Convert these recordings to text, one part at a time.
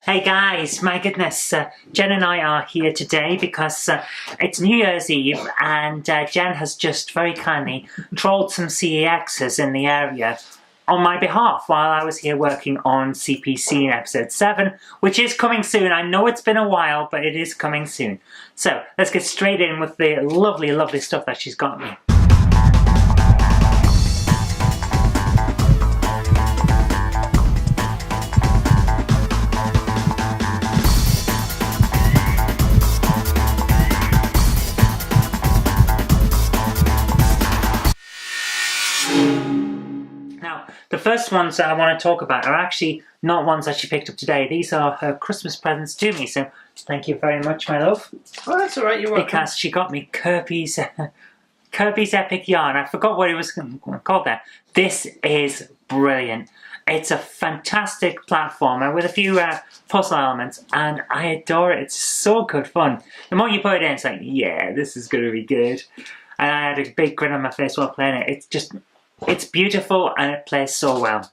Hey guys, my goodness, Jen and I are here today because it's New Year's Eve and Jen has just very kindly trolled some CEXs in the area on my behalf while I was here working on CPC in episode 7, which is coming soon. I know it's been a while, but it is coming soon. So, let's get straight in with the lovely, lovely stuff that she's got me. The first ones that I want to talk about are actually not ones that she picked up today. These are her Christmas presents to me, so thank you very much, my love. Oh, that's alright, you're welcome. Because she got me Kirby's Epic Yarn. I forgot what it was called there. This is brilliant. It's a fantastic platformer with a few puzzle elements, and I adore it. It's so good fun. The more you put it in, it's like, yeah, this is going to be good. And I had a big grin on my face while playing it. It's beautiful and it plays so well.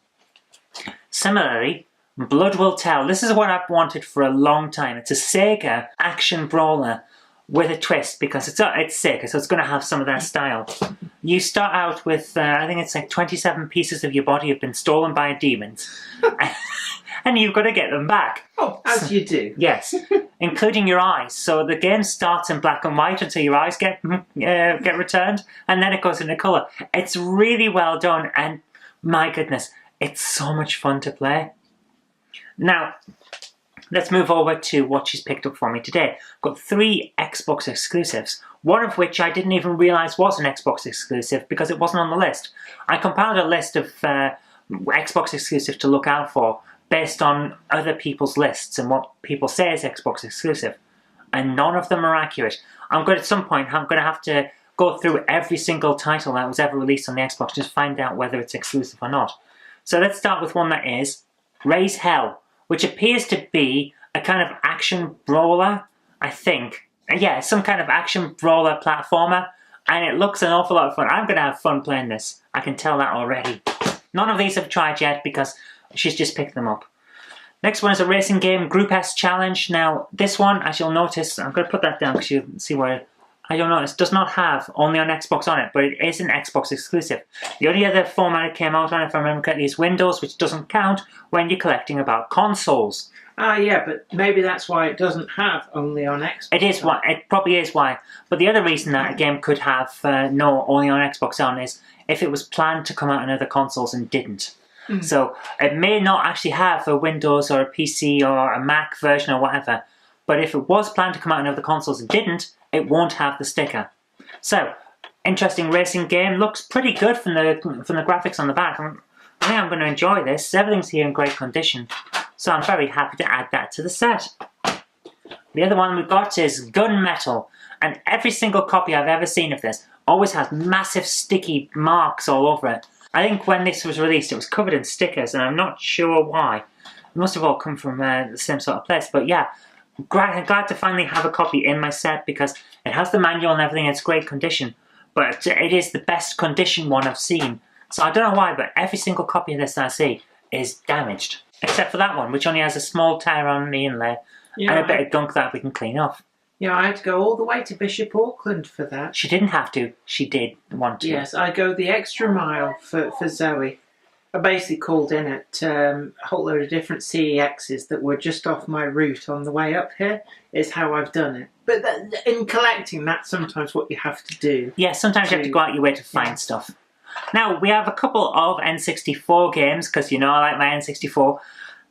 Similarly, Blood Will Tell. This is what I've wanted for a long time. It's a Sega action brawler with a twist because it's Sega, so it's going to have some of that style. You start out with, I think it's like 27 pieces of your body have been stolen by demons. And you've got to get them back. Oh, as you do. Yes, including your eyes. So the game starts in black and white until your eyes get returned, and then it goes into colour. It's really well done, and my goodness, it's so much fun to play. Now, let's move over to what she's picked up for me today. I've got 3 Xbox exclusives, one of which I didn't even realise was an Xbox exclusive because it wasn't on the list. I compiled a list of Xbox exclusives to look out for, based on other people's lists and what people say is Xbox exclusive. And none of them are accurate. At some point, I'm going to have to go through every single title that was ever released on the Xbox to find out whether it's exclusive or not. So let's start with one that is Raise Hell, which appears to be a kind of action brawler, I think. Yeah, some kind of action brawler platformer, and it looks an awful lot of fun. I'm going to have fun playing this. I can tell that already. None of these I've tried yet because she's just picked them up. Next one is a racing game, Group S Challenge. Now, this one, as you'll notice, I'm going to put that down because you'll see where, as you'll notice, does not have only on Xbox on it, but it is an Xbox exclusive. The only other format it came out on, if I remember correctly, is Windows, which doesn't count when you're collecting about consoles. Ah, yeah, but maybe that's why it doesn't have only on Xbox. It is why. It probably is why. But the other reason that a game could have no only on Xbox on is if it was planned to come out on other consoles and didn't. So it may not actually have a Windows or a PC or a Mac version or whatever, but if it was planned to come out on other consoles and didn't, it won't have the sticker. So, interesting racing game. Looks pretty good from the graphics on the back. I think I'm going to enjoy this. Everything's here in great condition, so I'm very happy to add that to the set. The other one we've got is Gunmetal, and every single copy I've ever seen of this always has massive sticky marks all over it. I think when this was released, it was covered in stickers, and I'm not sure why. It must have all come from the same sort of place, but yeah, I'm glad to finally have a copy in my set because it has the manual and everything, it's great condition, but it is the best condition one I've seen. So I don't know why, but every single copy of this that I see is damaged, except for that one, which only has a small tear on the inlay, and a bit of gunk that we can clean off. Yeah, I had to go all the way to Bishop Auckland for that. She didn't have to, she did want to. Yes, I go the extra mile for Zoe. I basically called in at a whole load of different CEXs that were just off my route on the way up here, is how I've done it. But in collecting, that's sometimes what you have to do. Yeah, sometimes you have to go out your way to find stuff. Now, we have a couple of N64 games, because you know I like my N64.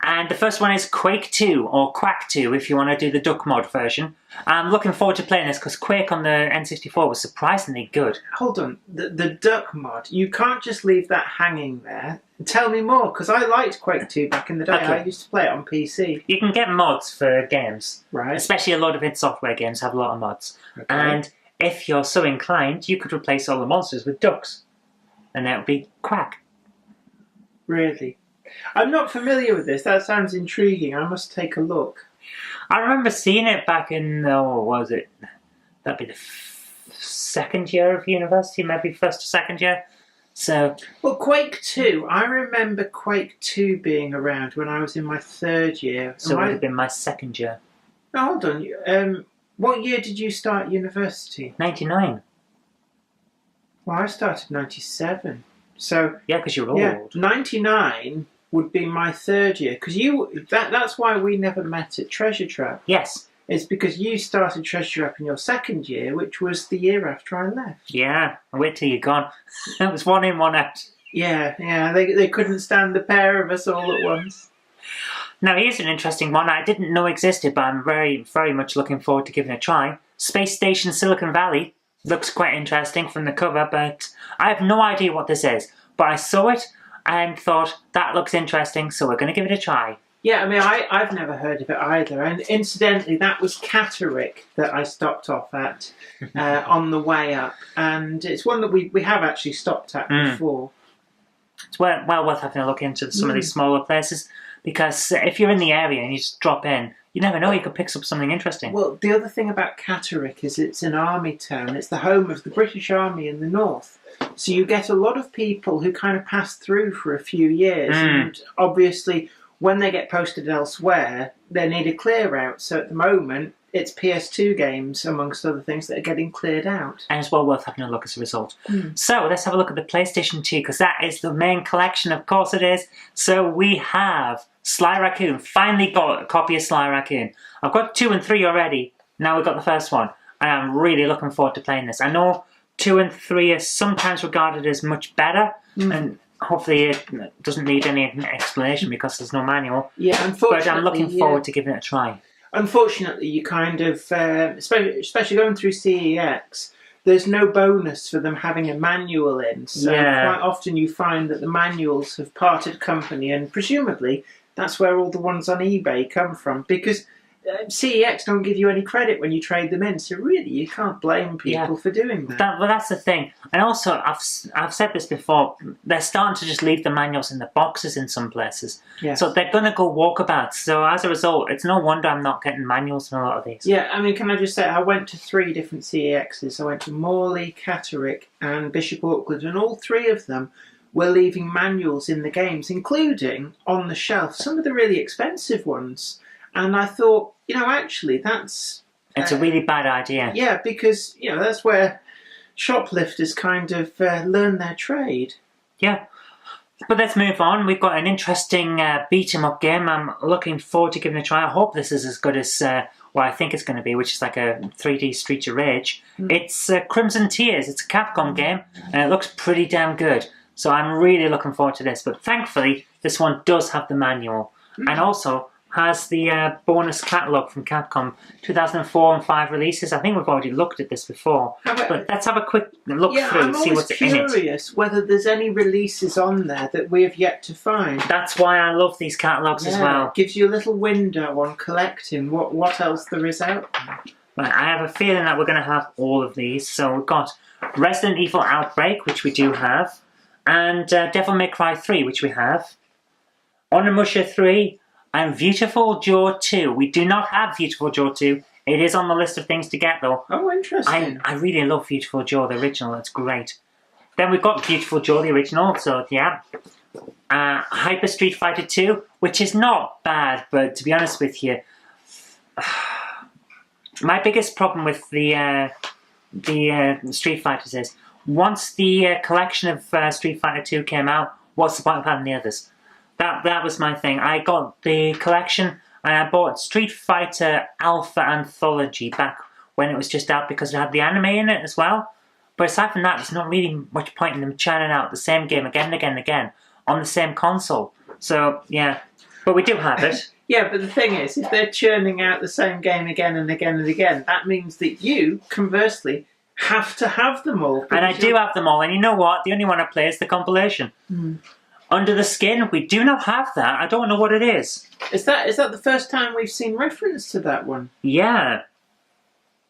And the first one is Quake 2, or Quack 2 if you want to do the Duck Mod version. I'm looking forward to playing this because Quake on the N64 was surprisingly good. Hold on, the Duck Mod, you can't just leave that hanging there. Tell me more, because I liked Quake 2 back in the day. Okay. I used to play it on PC. You can get mods for games. Right. Especially a lot of id Software games have a lot of mods. Okay. And if you're so inclined, you could replace all the monsters with ducks. And that would be Quack. Really? I'm not familiar with this. That sounds intriguing. I must take a look. I remember seeing it back in, what was it? That'd be the second year of university, maybe first or second year. So, well, Quake 2, I remember Quake 2 being around when I was in my 3rd year. so it would have been my 2nd year. No, hold on. What year did you start university? 99. Well, I started 97. So Yeah, because you're old. yeah, 99 would be my 3rd year. Because that's why we never met at Treasure Trap. Yes. It's because you started Treasure Trap in your 2nd year, which was the year after I left. Yeah, I'll wait till you're gone. That was 1 in, 1 out. Yeah, they couldn't stand the pair of us all at once. Now, here's an interesting one I didn't know existed, but I'm very, very much looking forward to giving it a try. Space Station Silicon Valley. Looks quite interesting from the cover, but I have no idea what this is. But I saw it and thought, that looks interesting, so we're going to give it a try. Yeah, I mean, I've never heard of it either. And incidentally, that was Catterick that I stopped off at on the way up. And it's one that we have actually stopped at before. It's well worth having a look into some of these smaller places, because if you're in the area and you just drop in, you never know, you could pick up something interesting. Well, the other thing about Catterick is it's an army town. It's the home of the British Army in the north. So you get a lot of people who kind of pass through for a few years. And obviously, when they get posted elsewhere, they need a clear out. So at the moment, it's PS2 games, amongst other things, that are getting cleared out. And it's well worth having a look as a result. So let's have a look at the PlayStation 2, because that is the main collection, of course it is. So we have Sly Raccoon. Finally got a copy of Sly Raccoon. I've got 2 and 3 already. Now we've got the first one. And I'm really looking forward to playing this. I know 2 and 3 are sometimes regarded as much better, and hopefully it doesn't need any explanation because there's no manual. Yeah, unfortunately. But I'm looking forward to giving it a try. Unfortunately, you kind of, especially going through CEX, there's no bonus for them having a manual in. So quite often you find that the manuals have parted company, and presumably that's where all the ones on eBay come from, because CEX don't give you any credit when you trade them in. So really, you can't blame people for doing that. Well, that's the thing. And also, I've said this before, they're starting to just leave the manuals in the boxes in some places. Yes. So they're going to go walkabouts. So as a result, it's no wonder I'm not getting manuals in a lot of these. Yeah, I mean, can I just say, I went to 3 different CEXs. I went to Morley, Catterick and Bishop Auckland, and all 3 of them were leaving manuals in the games, including, on the shelf, some of the really expensive ones. And I thought, actually, that's... It's a really bad idea. Yeah, because, that's where shoplifters kind of learn their trade. Yeah. But let's move on. We've got an interesting beat-em-up game. I'm looking forward to giving it a try. I hope this is as good as what I think it's going to be, which is like a 3D Streets of Rage. It's Crimson Tears. It's a Capcom game, and it looks pretty damn good. So I'm really looking forward to this. But thankfully, this one does have the manual. And also has the bonus catalogue from Capcom, 2004 and 5 releases. I think we've already looked at this before. But let's have a quick look through and see what's in it. I'm curious whether there's any releases on there that we have yet to find. That's why I love these catalogues as well. It gives you a little window on collecting what else there is out there. Right, I have a feeling that we're going to have all of these. So we've got Resident Evil Outbreak, which we do have, and Devil May Cry 3, which we have, Onimusha 3, and Beautiful Joe 2. We do not have Beautiful Joe 2. It is on the list of things to get, though. Oh, interesting. I really love Beautiful Joe, the original. It's great. Then we've got Beautiful Joe, the original. So, yeah. Hyper Street Fighter 2, which is not bad, but to be honest with you, my biggest problem with the Street Fighters is, once the collection of Street Fighter 2 came out, what's the point of having the others? That was my thing. I got the collection and I bought Street Fighter Alpha Anthology back when it was just out because it had the anime in it as well. But aside from that, there's not really much point in them churning out the same game again and again and again on the same console. So, yeah. But we do have it. Yeah, but the thing is, if they're churning out the same game again and again and again, that means that you, conversely, have to have them all. And I do have them all. And you know what? The only one I play is the compilation. Under the Skin, we do not have that. I don't know what it is. Is that the first time we've seen reference to that one? Yeah.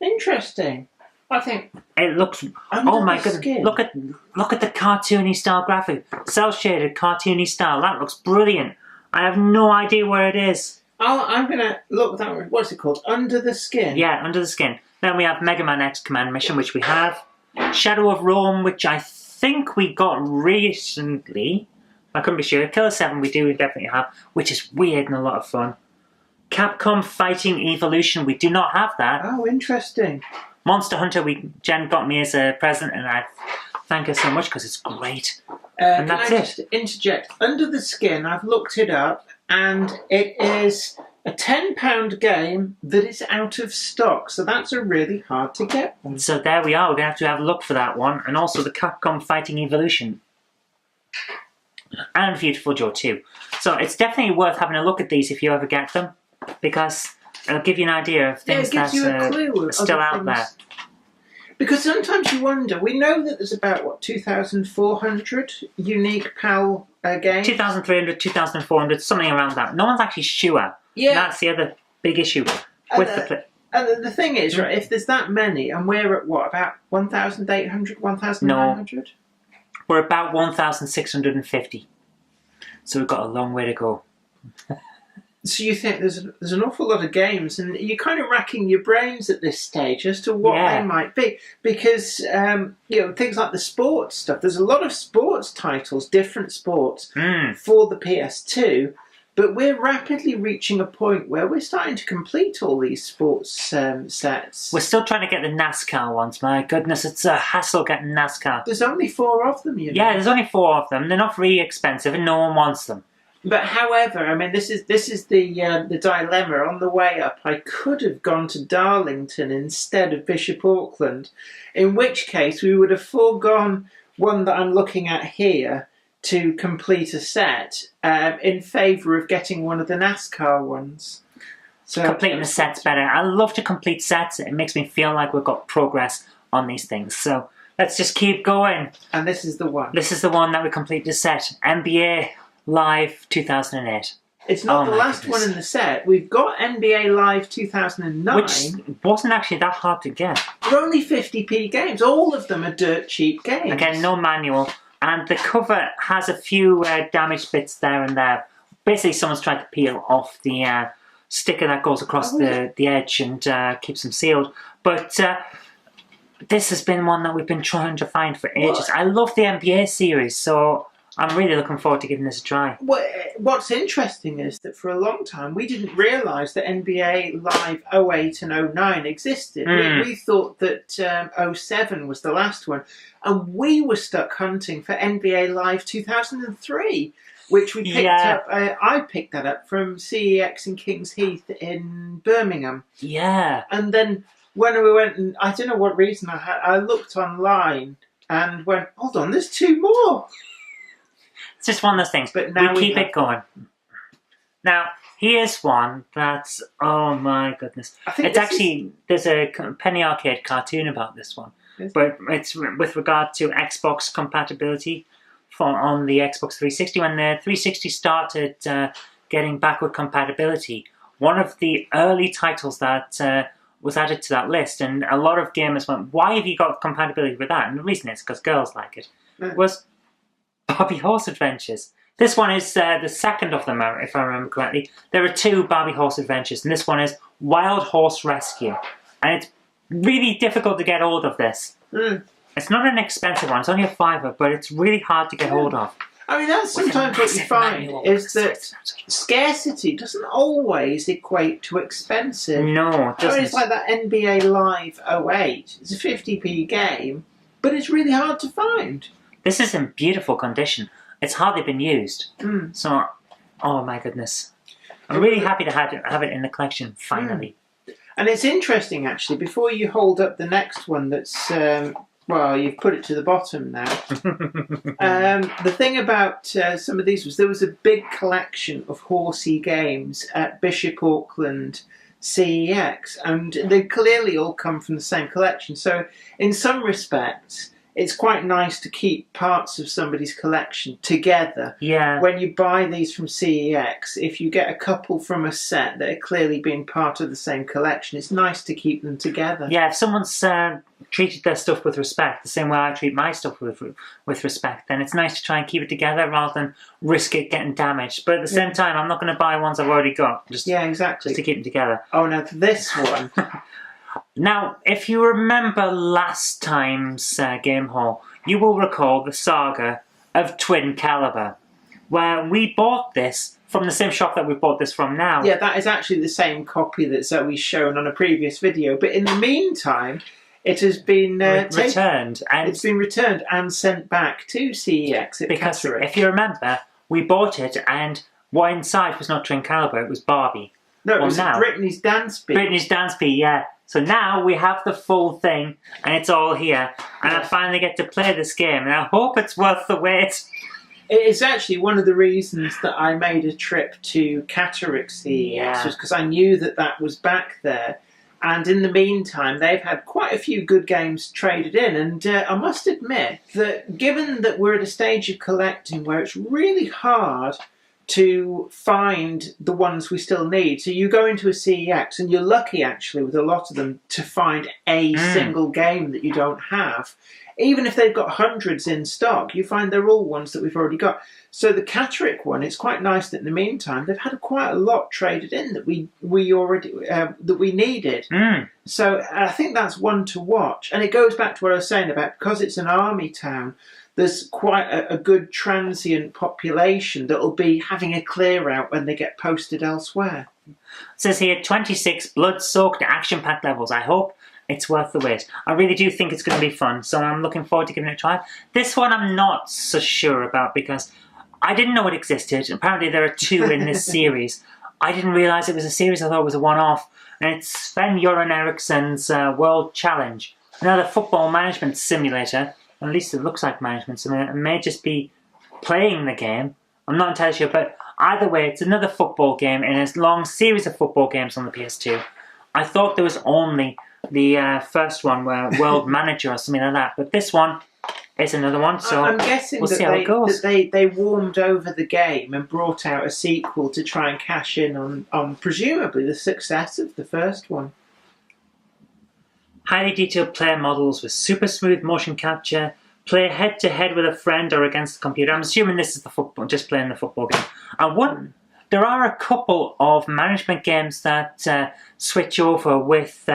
Interesting. I think it looks. Oh my goodness! Look at the cartoony style graphic, cell shaded cartoony style. That looks brilliant. I have no idea where it is. I'm gonna look that one. What's it called? Under the Skin. Yeah, Under the Skin. Then we have Mega Man X Command Mission, which we have. Shadow of Rome, which I think we got recently, I couldn't be sure, Killer 7 we do definitely have, which is weird and a lot of fun. Capcom Fighting Evolution, we do not have that. Oh, interesting. Monster Hunter, Jen got me as a present, and I thank her so much because it's great. And that's it. Can I just interject? Under the Skin, I've looked it up, and it is a £10 game that is out of stock, so that's a really hard to get one. So there we are, we're going to have a look for that one, and also the Capcom Fighting Evolution. And Beautiful Joe too. So it's definitely worth having a look at these if you ever get them, because it'll give you an idea of things that are still out there. Because sometimes you wonder, we know that there's about, what, 2,400 unique PAL games? 2,300, 2,400, something around that. No one's actually sure. Yeah. That's the other big issue with the... And the thing is, right, if there's that many, and we're at, what, about 1,800, 1,900? No. We're about 1,650. So we've got a long way to go. So you think there's an awful lot of games, and you're kind of racking your brains at this stage as to what they might be, because you know, things like the sports stuff. There's a lot of sports titles, different sports for the PS2, but we're rapidly reaching a point where we're starting to complete all these sports sets. We're still trying to get the NASCAR ones. My goodness, it's a hassle getting NASCAR. There's only 4 of them, you know. Yeah, there's only 4 of them. They're not really expensive, and no one wants them. But however, I mean, this is the dilemma. On the way up, I could have gone to Darlington instead of Bishop Auckland, in which case we would have foregone one that I'm looking at here to complete a set in favour of getting one of the NASCAR ones. So completing the set's better. I love to complete sets. It makes me feel like we've got progress on these things. So let's just keep going. And this is the one. This is the one that we completed the set. NBA Live 2008. It's not the last one in the set. We've got NBA Live 2009. Which wasn't actually that hard to get. They're only 50p games. All of them are dirt cheap games. Again, no manual. And the cover has a few damaged bits there and there. Basically, someone's tried to peel off the sticker that goes across the edge and keeps them sealed. But this has been one that we've been trying to find for ages. I love the NBA series, so I'm really looking forward to giving this a try. What's interesting is that for a long time we didn't realise that NBA Live 08 and 09 existed. We thought that 07 was the last one, and we were stuck hunting for NBA Live 2003, which we picked up. I picked that up from CEX in Kings Heath in Birmingham. Yeah. And then when we went, and I don't know what reason I looked online and went, hold on, there's 2 more. It's just one of those things, but now we keep it going. Now, here's one that's, oh my goodness. It's actually, there's a Penny Arcade cartoon about this one. But it's with regard to Xbox compatibility on the Xbox 360. When the 360 started getting backward compatibility, one of the early titles that was added to that list, and a lot of gamers went, why have you got compatibility with that? And the reason is because girls like it, was Barbie Horse Adventures. This one is the second of them, if I remember correctly. There are 2 Barbie Horse Adventures, and this one is Wild Horse Rescue. And it's really difficult to get hold of this. It's not an expensive one, it's only a £5, but it's really hard to get hold of. I mean, that's sometimes what you find, is that scarcity doesn't always equate to expensive. No, it doesn't. I mean, it's like that NBA Live 08. It's a 50p game, but it's really hard to find. This is in beautiful condition. It's hardly been used. So, oh my goodness. I'm really happy to have it in the collection, finally. And it's interesting, actually, before you hold up the next one that's, well, you've put it to the bottom now. The thing about some of these was there was a big collection of horsey games at Bishop Auckland CEX, and they clearly all come from the same collection. So, in some respects, it's quite nice to keep parts of somebody's collection together. Yeah. When you buy these from CEX, if you get a couple from a set that are clearly being part of the same collection, it's nice to keep them together. Yeah, if someone's treated their stuff with respect, the same way I treat my stuff with respect, then it's nice to try and keep it together rather than risk it getting damaged. But at the same time, I'm not going to buy ones I've already got. Exactly. Just to keep them together. Oh, now this one... Now, if you remember last time's Game Haul, you will recall the saga of Twin Caliber, where we bought this from the same shop that we bought this from now. Yeah, that is actually the same copy that Zoe's shown on a previous video. But in the meantime, it has been returned. And it's been returned and sent back to CEX at because Catterick. if you remember, we bought it and what inside was not Twin Caliber, it was Barbie. No, it was Britney's Dance Beat. Britney's Dance Beat, yeah. So now we have the full thing and it's all here. And I finally get to play this game and I hope it's worth the wait. It's actually one of the reasons that I made a trip to Catterick CEX, was because I knew that that was back there. And in the meantime, they've had quite a few good games traded in. And I must admit that given that we're at a stage of collecting where it's really hard to find the ones we still need. So you go into a CEX and you're lucky actually with a lot of them to find a single game that you don't have. Even if they've got hundreds in stock, you find they're all ones that we've already got. So the Catterick one, it's quite nice that in the meantime they've had quite a lot traded in that we already that we needed. So I think that's one to watch, and it goes back to what I was saying about because it's an army town. There's quite a good transient population that will be having a clear out when they get posted elsewhere. It says here 26 blood-soaked action-packed levels. I hope it's worth the wait. I really do think it's going to be fun, so I'm looking forward to giving it a try. This one I'm not so sure about because I didn't know it existed. Apparently there are 2 in this series. I didn't realise it was a series. I thought it was a one-off. And it's Sven-Göran Eriksson's World Challenge. Another football management simulator. At least it looks like management simulator. It may just be playing the game. I'm not entirely sure, but either way, it's another football game in a long series of football games on the PS2. I thought there was only the first one, where World Manager or something like that, but this one is another one, so I'm guessing we'll see how it goes. That they warmed over the game and brought out a sequel to try and cash in on presumably the success of the first one. Highly detailed player models with super smooth motion capture. Play head-to-head with a friend or against the computer. I'm assuming this is the football, just playing the football game. There are a couple of management games that switch over with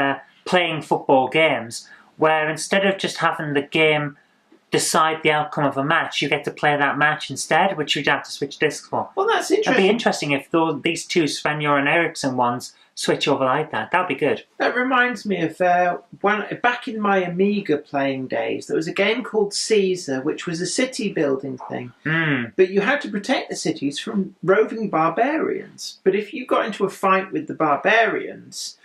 playing football games, where instead of just having the game decide the outcome of a match, you get to play that match instead, which you'd have to switch discs for. Well, that's interesting. It'd be interesting if these 2 Sven-Göran Eriksson ones switch over like that. That'd be good. That reminds me of back in my Amiga playing days, there was a game called Caesar, which was a city building thing. But you had to protect the cities from roving barbarians. But if you got into a fight with the barbarians,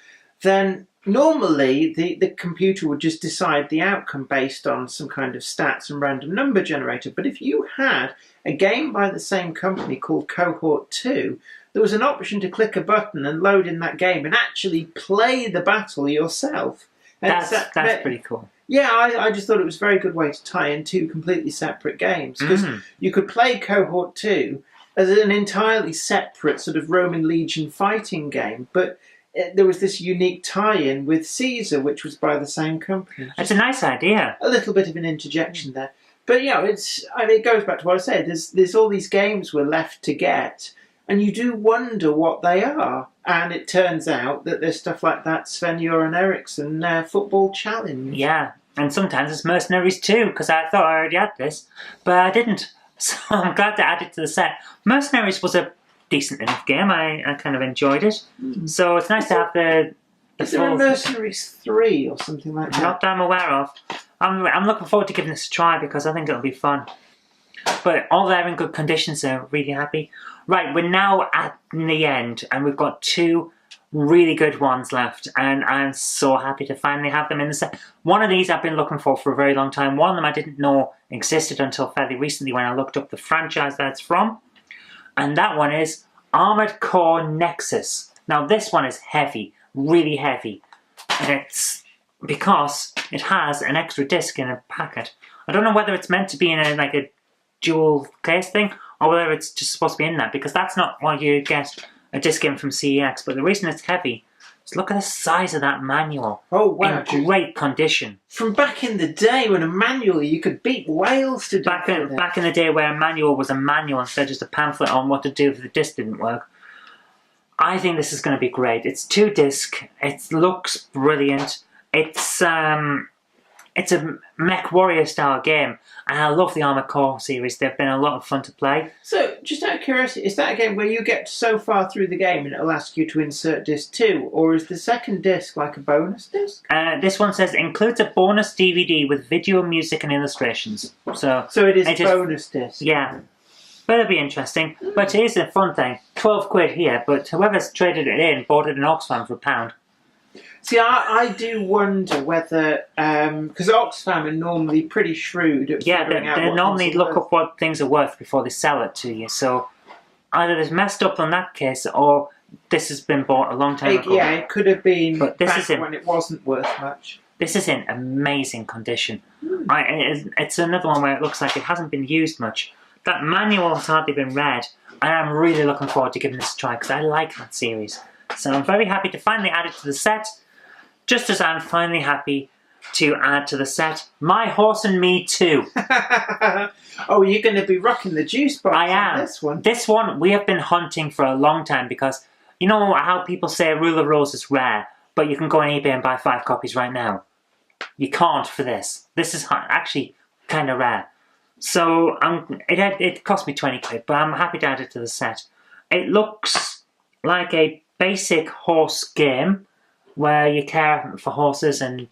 then normally the computer would just decide the outcome based on some kind of stats and random number generator. But if you had a game by the same company called Cohort 2, there was an option to click a button and load in that game and actually play the battle yourself. That's pretty cool. Yeah, I just thought it was a very good way to tie in 2 completely separate games. Because you could play Cohort 2 as an entirely separate sort of Roman Legion fighting game, but there was this unique tie-in with Caesar, which was by the same company. That's a nice idea. A little bit of an interjection there. But, yeah, it goes back to what I said. There's all these games we're left to get, and you do wonder what they are. And it turns out that there's stuff like that Sven-Göran Eriksson Football Challenge. Yeah, and sometimes it's Mercenaries too, because I thought I already had this, but I didn't. So I'm glad to add it to the set. Mercenaries was a decent enough game. I kind of enjoyed it. So it's nice to have the Is there a Mercenaries 3 or something like that? Not that I'm aware of. I'm looking forward to giving this a try because I think it'll be fun. But all they're in good condition, so really happy. Right, we're now at the end, and we've got 2 really good ones left, and I'm so happy to finally have them in the set. One of these I've been looking for a very long time. One of them I didn't know existed until fairly recently when I looked up the franchise that it's from. And that one is Armored Core Nexus. Now this one is heavy, really heavy. And it's because it has an extra disc in a packet. I don't know whether it's meant to be in a dual case thing, or whether it's just supposed to be in that, because that's not what you get a disc in from CEX. But the reason it's heavy is look at the size of that manual. Oh wow. In great condition. From back in the day when a manual you could beat whales to do back in the day where a manual was a manual instead of just a pamphlet on what to do if the disc didn't work. I think this is going to be great. It's 2 disc. It looks brilliant. It's it's a mech warrior style game, and I love the Armored Core series. They've been a lot of fun to play. So, just out of curiosity, is that a game where you get so far through the game and it'll ask you to insert disc 2, or is the second disc like a bonus disc? This one says includes a bonus DVD with video, music, and illustrations. So it is a bonus disc. Yeah. But it'll be interesting. But it is a fun thing. 12 quid here, but whoever's traded it in bought it in Oxfam for £1. See, I do wonder whether, because Oxfam are normally pretty shrewd at figuring out they what normally things are look worth. up what things are worth before they sell it to you. So either it's messed up on that case, or this has been bought a long time ago. Yeah, it could have been But this back is in, when it wasn't worth much. This is in amazing condition. It's another one where it looks like it hasn't been used much. That manual has hardly been read, and I'm really looking forward to giving this a try because I like that series. So I'm very happy to finally add it to the set, just as I'm finally happy to add to the set My Horse and Me too. Oh, you're going to be rocking the juice box I am. on this one. This one we have been hunting for a long time because you know how people say Rule of Rose is rare, but you can go on eBay and buy 5 copies right now. You can't for this. This is actually kind of rare. So it cost me 20 quid, but I'm happy to add it to the set. It looks like a basic horse game where you care for horses and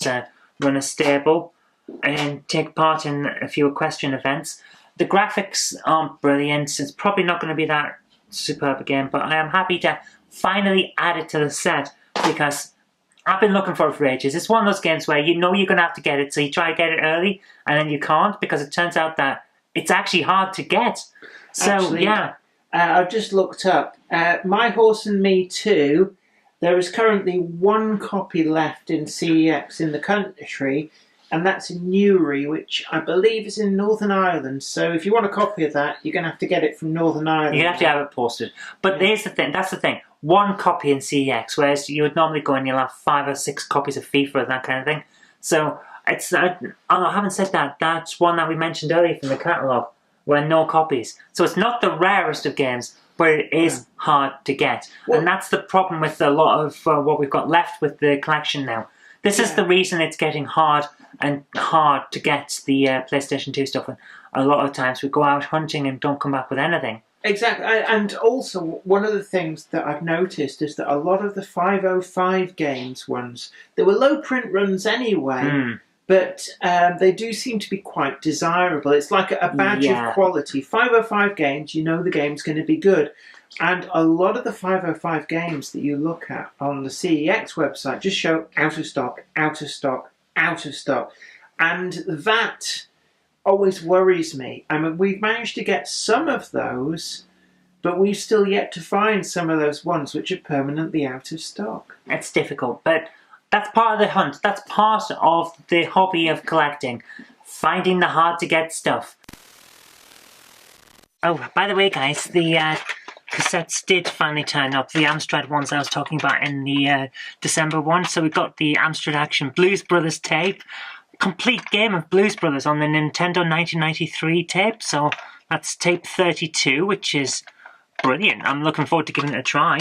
run a stable and take part in a few equestrian events. The graphics aren't brilliant. It's probably not going to be that superb a game, but I am happy to finally add it to the set because I've been looking for it for ages. It's one of those games where you know you're going to have to get it, so you try to get it early, and then you can't because it turns out that it's actually hard to get. So, Actually, yeah. I've just looked up. My Horse and Me 2, there is currently 1 copy left in CEX in the country, and that's in Newry, which I believe is in Northern Ireland. So if you want a copy of that, you're going to have to get it from Northern Ireland. You have to have it posted. But here's the thing, that's the thing. 1 copy in CEX, whereas you would normally go and you'll have 5 or 6 copies of FIFA and that kind of thing. So, it's I haven't said that. That's one that we mentioned earlier from the catalogue, where no copies. So it's not the rarest of games, but it is hard to get. Well, and that's the problem with a lot of what we've got left with the collection now. This is the reason it's getting hard and hard to get the PlayStation 2 stuff. And a lot of times we go out hunting and don't come back with anything. Exactly, and also one of the things that I've noticed is that a lot of the 505 games ones, they were low print runs anyway, but they do seem to be quite desirable. It's like a badge of quality. 505 games, you know the game's going to be good. And a lot of the 505 games that you look at on the CEX website just show out of stock, out of stock, out of stock. And that always worries me. I mean, we've managed to get some of those, but we've still yet to find some of those ones which are permanently out of stock. It's difficult, but that's part of the hunt. That's part of the hobby of collecting. Finding the hard-to-get stuff. Oh, by the way, guys, the cassettes did finally turn up. The Amstrad ones I was talking about in the December one. So we got the Amstrad Action Blues Brothers tape. Complete game of Blues Brothers on the Nintendo 1993 tape. So that's tape 32, which is brilliant. I'm looking forward to giving it a try.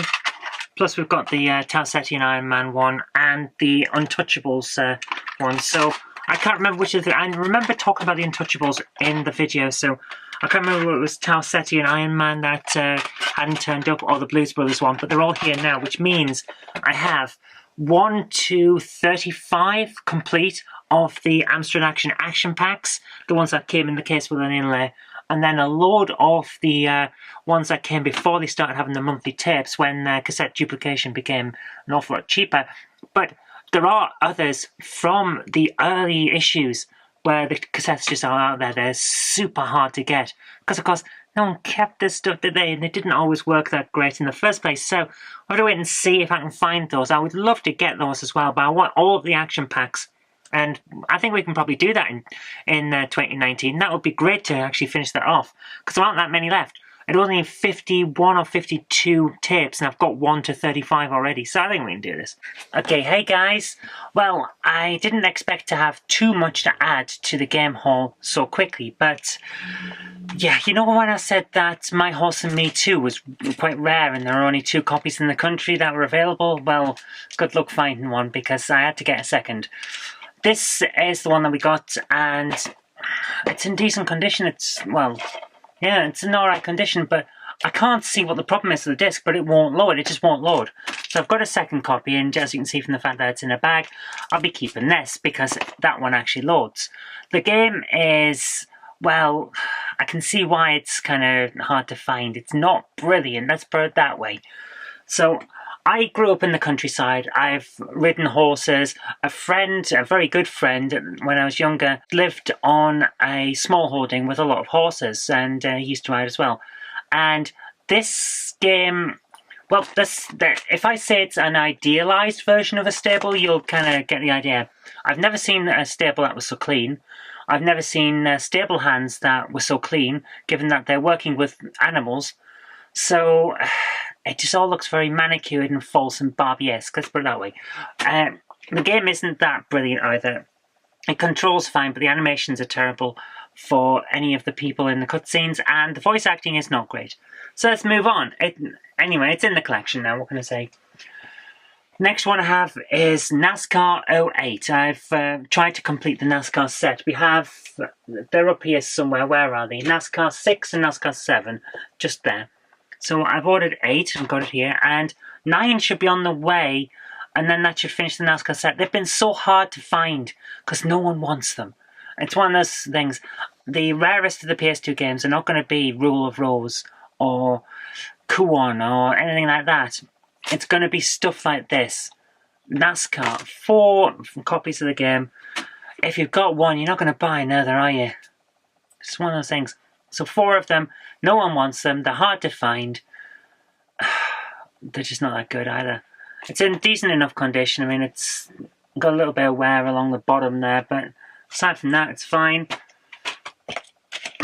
Plus we've got the Talsetti and Iron Man one and the Untouchables one. So I can't remember which of the... I remember talking about the Untouchables in the video, so I can't remember whether it was Talsetti and Iron Man that hadn't turned up, or the Blues Brothers one, but they're all here now, which means I have 1 to 35 complete of the Amstrad action packs, the ones that came in the case with an inlay, and then a load of the ones that came before they started having the monthly tapes when cassette duplication became an awful lot cheaper. But there are others from the early issues where the cassettes just are out there. They're super hard to get because, of course, no one kept this stuff, did they? And they didn't always work that great in the first place. So I'll have to wait and see if I can find those. I would love to get those as well, but I want all of the action packs. And I think we can probably do that in 2019. That would be great to actually finish that off, because there aren't that many left. It was only 51 or 52 tapes, and I've got 1 to 35 already, so I think we can do this. Okay, hey guys. Well, I didn't expect to have too much to add to the game haul so quickly, but yeah, you know when I said that My Horse and Me 2 was quite rare and there were only 2 copies in the country that were available? Well, good luck finding one, because I had to get a second. this is the one that we got, and it's in decent condition. It's, well, yeah, it's in alright condition, but I can't see what the problem is with the disc, but it won't load. It just won't load. So I've got a second copy, and as you can see from the fact that it's in a bag, I'll be keeping this because that one actually loads. The game is, well, I can see why it's kind of hard to find. It's not brilliant, let's put it that way. So I grew up in the countryside. I've ridden horses. A friend, a very good friend, when I was younger, lived on a small holding with a lot of horses, and he used to ride as well. And this game, well, if I say it's an idealised version of a stable, you'll kind of get the idea. I've never seen a stable that was so clean. I've never seen stable hands that were so clean, given that they're working with animals. So it just all looks very manicured and false and Barbie-esque, let's put it that way. The game isn't that brilliant either. It controls fine, but the animations are terrible for any of the people in the cutscenes, and the voice acting is not great. So let's move on. Anyway, it's in the collection now, what can I say? Next one I have is NASCAR 08. I've tried to complete the NASCAR set. We have, they're up here somewhere, where are they? NASCAR 6 and NASCAR 7, just there. So I've ordered 8 and got it here, and 9 should be on the way, and then that should finish the NASCAR set. They've been so hard to find, because no one wants them. It's one of those things, the rarest of the PS2 games are not going to be Rule of Rose, or Kuon, or anything like that. It's going to be stuff like this. NASCAR, 4 copies of the game. If you've got one, you're not going to buy another, are you? It's one of those things. So 4 of them, no one wants them, they're hard to find. They're just not that good either. It's in decent enough condition. I mean, it's got a little bit of wear along the bottom there, but aside from that, it's fine.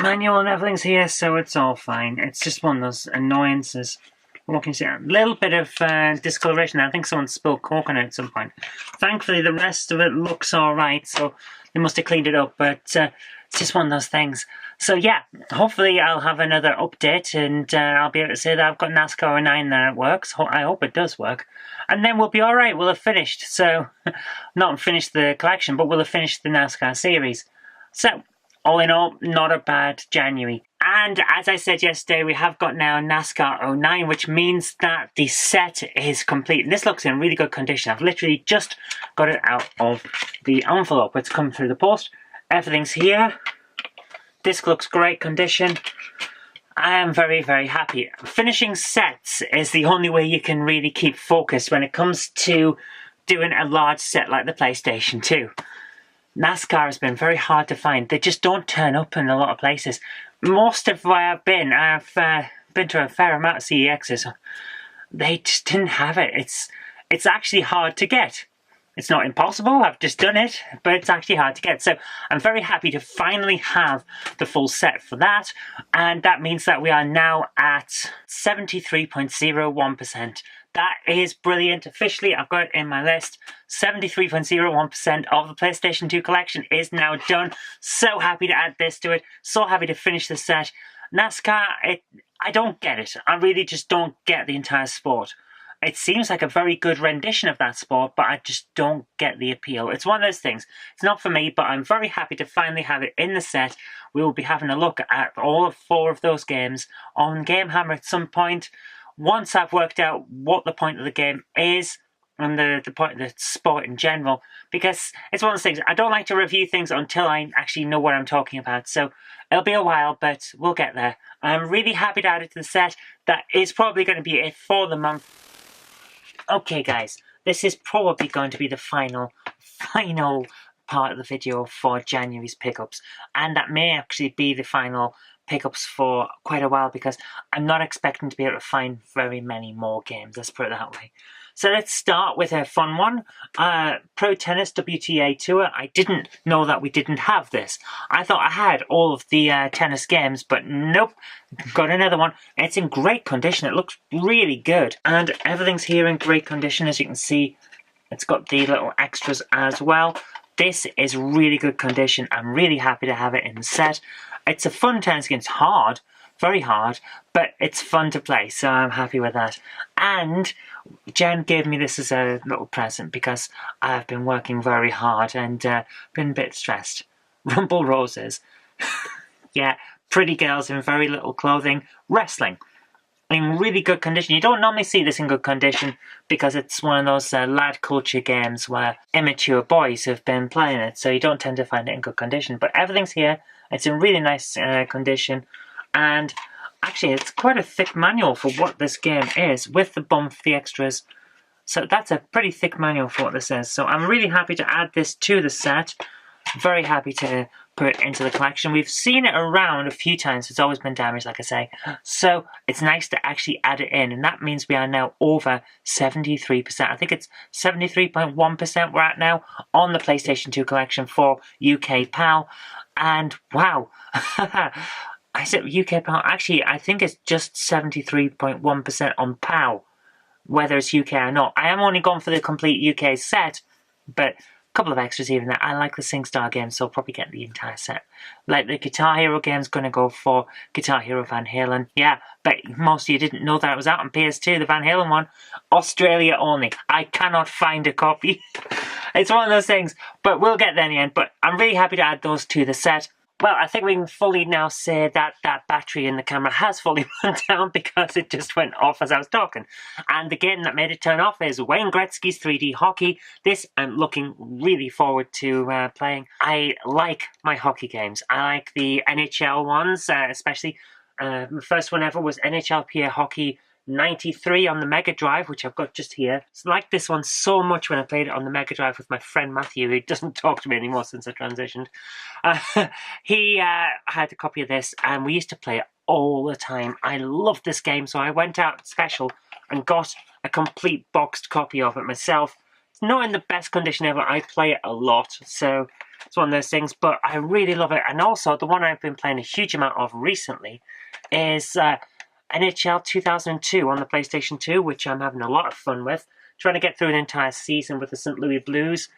Manual and everything's here, so it's all fine. It's just one of those annoyances. What can you see? A little bit of discoloration. I think someone spilled Coke on it at some point. Thankfully, the rest of it looks alright, so they must have cleaned it up, but it's just one of those things. So yeah, hopefully I'll have another update, and I'll be able to say that I've got NASCAR 09 there it works. I hope it does work. And then we'll be alright, we'll have finished. So, not finished the collection, but we'll have finished the NASCAR series. So, all in all, not a bad January. And as I said yesterday, we have got now NASCAR 09, which means that the set is complete. And this looks in really good condition. I've literally just got it out of the envelope. It's come through the post. Everything's here. Disc looks great condition. I am very, very happy. Finishing sets is the only way you can really keep focused when it comes to doing a large set like the PlayStation 2. NASCAR has been very hard to find. They just don't turn up in a lot of places. Most of where I've been to a fair amount of CEXs. They just didn't have it. It's actually hard to get. It's not impossible, I've just done it, but it's actually hard to get. So I'm very happy to finally have the full set for that, and that means that we are now at 73.01%. That is brilliant. Officially, I've got it in my list. 73.01% of the PlayStation 2 collection is now done. So happy to add this to it. So happy to finish the set. NASCAR, I don't get it. I really just don't get the entire sport. It seems like a very good rendition of that sport, but I just don't get the appeal. It's one of those things. It's not for me, but I'm very happy to finally have it in the set. We will be having a look at all 4 of those games on Game Hammer at some point. Once I've worked out what the point of the game is, and the point of the sport in general, because it's one of those things, I don't like to review things until I actually know what I'm talking about, so it'll be a while, but we'll get there. I'm really happy to add it to the set. That is probably going to be it for the month. Okay guys, this is probably going to be the final part of the video for January's pickups, and that may actually be the final pickups for quite a while, because I'm not expecting to be able to find very many more games, let's put it that way. So let's start with a fun one. Pro Tennis WTA Tour. I didn't know that we didn't have this. I thought I had all of the tennis games, but nope. Got another one. It's in great condition. It looks really good. And everything's here in great condition, as you can see. It's got the little extras as well. This is really good condition. I'm really happy to have it in the set. It's a fun tennis game. It's hard. very hard, but it's fun to play, so I'm happy with that. And Jen gave me this as a little present because I've been working very hard and been a bit stressed. Rumble Roses. Yeah, pretty girls in very little clothing, wrestling. In really good condition. You don't normally see this in good condition because it's one of those lad culture games where immature boys have been playing it, so you don't tend to find it in good condition. But everything's here. It's in really nice condition, and actually it's quite a thick manual for what this game is, with the bump for the extras. So that's a pretty thick manual for what this is. So I'm really happy to add this to the set. Very happy to put it into the collection. We've seen it around a few times. It's always been damaged, like I say. So it's nice to actually add it in. And that means we are now over 73%. I think it's 73.1% we're at now on the PlayStation 2 collection for UK PAL. And wow. I said UK PAL. Actually, I think it's just 73.1% on PAL. Whether it's UK or not. I am only gone for the complete UK set. But couple of extras here and there. I like the SingStar games, so I'll probably get the entire set. Like the Guitar Hero game's going to go for Guitar Hero Van Halen. Yeah, but most of you didn't know that it was out on PS2, the Van Halen one. Australia only. I cannot find a copy. It's one of those things, but we'll get there in the end. But I'm really happy to add those to the set. Well, I think we can fully now say that that battery in the camera has fully run down because it just went off as I was talking. And the game that made it turn off is Wayne Gretzky's 3D Hockey. This I'm looking really forward to playing. I like my hockey games. I like the NHL ones, especially. The first one ever was NHL PA Hockey 93 on the Mega Drive, which I've got just here. I liked this one so much when I played it on the Mega Drive with my friend Matthew, who doesn't talk to me anymore since I transitioned. He had a copy of this, and we used to play it all the time. I loved this game, so I went out special and got a complete boxed copy of it myself. It's not in the best condition ever. I play it a lot, so it's one of those things, but I really love it. And also, the one I've been playing a huge amount of recently is NHL 2002 on the PlayStation 2, which I'm having a lot of fun with. Trying to get through an entire season with the St. Louis Blues.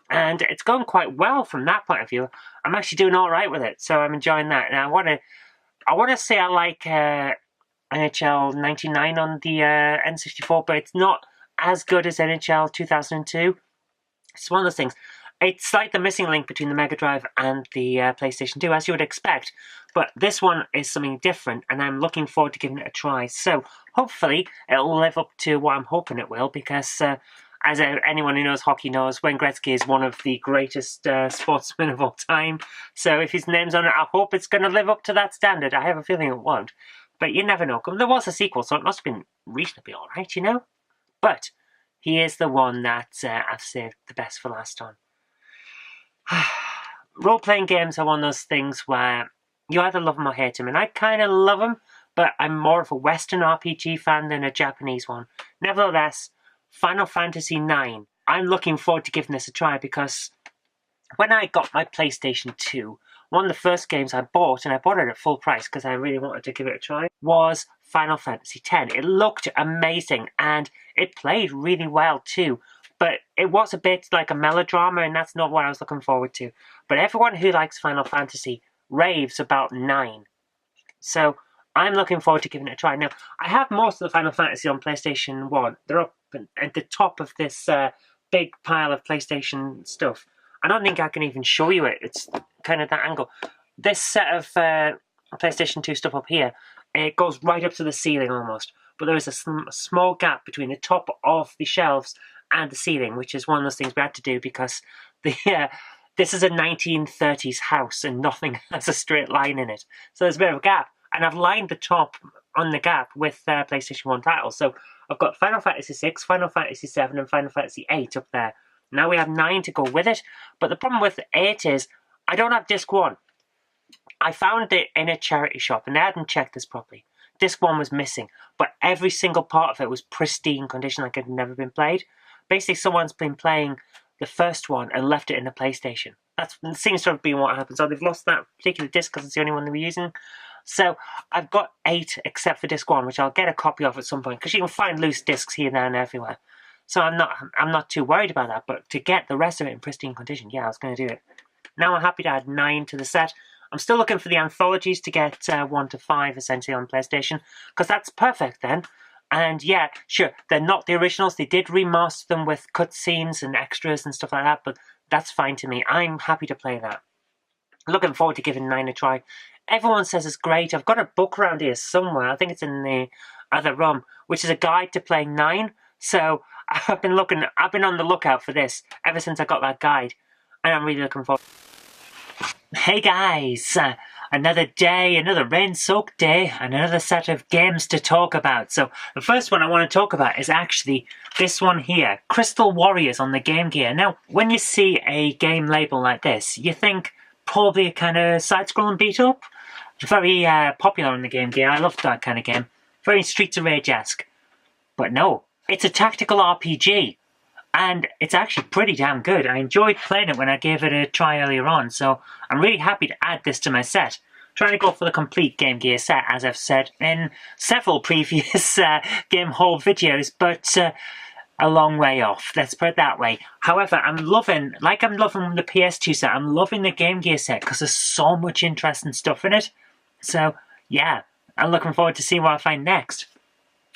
And it's gone quite well from that point of view. I'm actually doing all right with it, so I'm enjoying that. And I want to say I like NHL 99 on the N64, but it's not as good as NHL 2002. It's one of those things. It's like the missing link between the Mega Drive and the PlayStation 2, as you would expect. But this one is something different, and I'm looking forward to giving it a try. So, hopefully, it'll live up to what I'm hoping it will, because as anyone who knows hockey knows, Wayne Gretzky is one of the greatest sportsmen of all time. So, if his name's on it, I hope it's going to live up to that standard. I have a feeling it won't. But you never know. There was a sequel, so it must have been reasonably alright, you know? But he is the one that I've saved the best for last on. Role-playing games are one of those things where you either love them or hate them, and I kind of love them, but I'm more of a Western RPG fan than a Japanese one. Nevertheless, Final Fantasy IX, I'm looking forward to giving this a try, because when I got my PlayStation 2, one of the first games I bought, and I bought it at full price because I really wanted to give it a try, was Final Fantasy X. It looked amazing, and it played really well too. But it was a bit like a melodrama, and that's not what I was looking forward to. But everyone who likes Final Fantasy raves about 9. So I'm looking forward to giving it a try. Now, I have most of the Final Fantasy on PlayStation 1. They're up at the top of this big pile of PlayStation stuff. I don't think I can even show you it. It's kind of that angle. This set of PlayStation 2 stuff up here, it goes right up to the ceiling almost. But there is a small gap between the top of the shelves and the ceiling, which is one of those things we had to do because this is a 1930s house and nothing has a straight line in it. So there's a bit of a gap. And I've lined the top on the gap with PlayStation 1 titles. So I've got Final Fantasy VI, Final Fantasy VII, and Final Fantasy VIII up there. Now we have 9 to go with it. But the problem with 8 is I don't have Disc 1. I found it in a charity shop and they hadn't checked this properly. Disc 1 was missing, but every single part of it was pristine condition, like it had never been played. Basically, someone's been playing the first one and left it in the PlayStation. That seems to have been what happened. So they've lost that particular disc because it's the only one they were using. So I've got 8 except for disc 1, which I'll get a copy of at some point because you can find loose discs here, there, and everywhere. So I'm not too worried about that. But to get the rest of it in pristine condition, yeah, I was going to do it. Now I'm happy to add 9 to the set. I'm still looking for the anthologies to get 1 to 5 essentially on PlayStation, because that's perfect then. And yeah, sure, they're not the originals. They did remaster them with cutscenes and extras and stuff like that, but that's fine to me. I'm happy to play that. Looking forward to giving 9 a try. Everyone says it's great. I've got a book around here somewhere. I think it's in the other room, which is a guide to playing 9. So I've been on the lookout for this ever since I got that guide, and I'm really looking forward. Hey guys, another day, another rain-soaked day, and another set of games to talk about. So the first one I want to talk about is actually this one here, Crystal Warriors on the Game Gear. Now, when you see a game label like this, you think probably a kind of side-scrolling beat-up. Very popular on the Game Gear. I love that kind of game. Very Streets of Rage-esque. But no, it's a tactical RPG. And it's actually pretty damn good. I enjoyed playing it when I gave it a try earlier on, so I'm really happy to add this to my set. Trying to go for the complete Game Gear set, as I've said in several previous Game Haul videos, but a long way off, let's put it that way. However, I'm loving the PS2 set, I'm loving the Game Gear set because there's so much interesting stuff in it. So, yeah, I'm looking forward to seeing what I find next.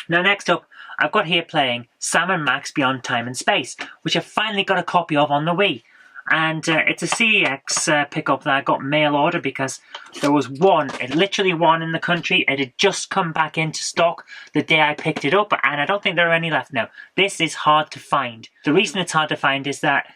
Now, next up, I've got here playing Sam & Max Beyond Time and Space, which I've finally got a copy of on the Wii. And it's a CEX pickup that I got mail order because there was literally one in the country. It had just come back into stock the day I picked it up, and I don't think there are any left now. This is hard to find. The reason it's hard to find is that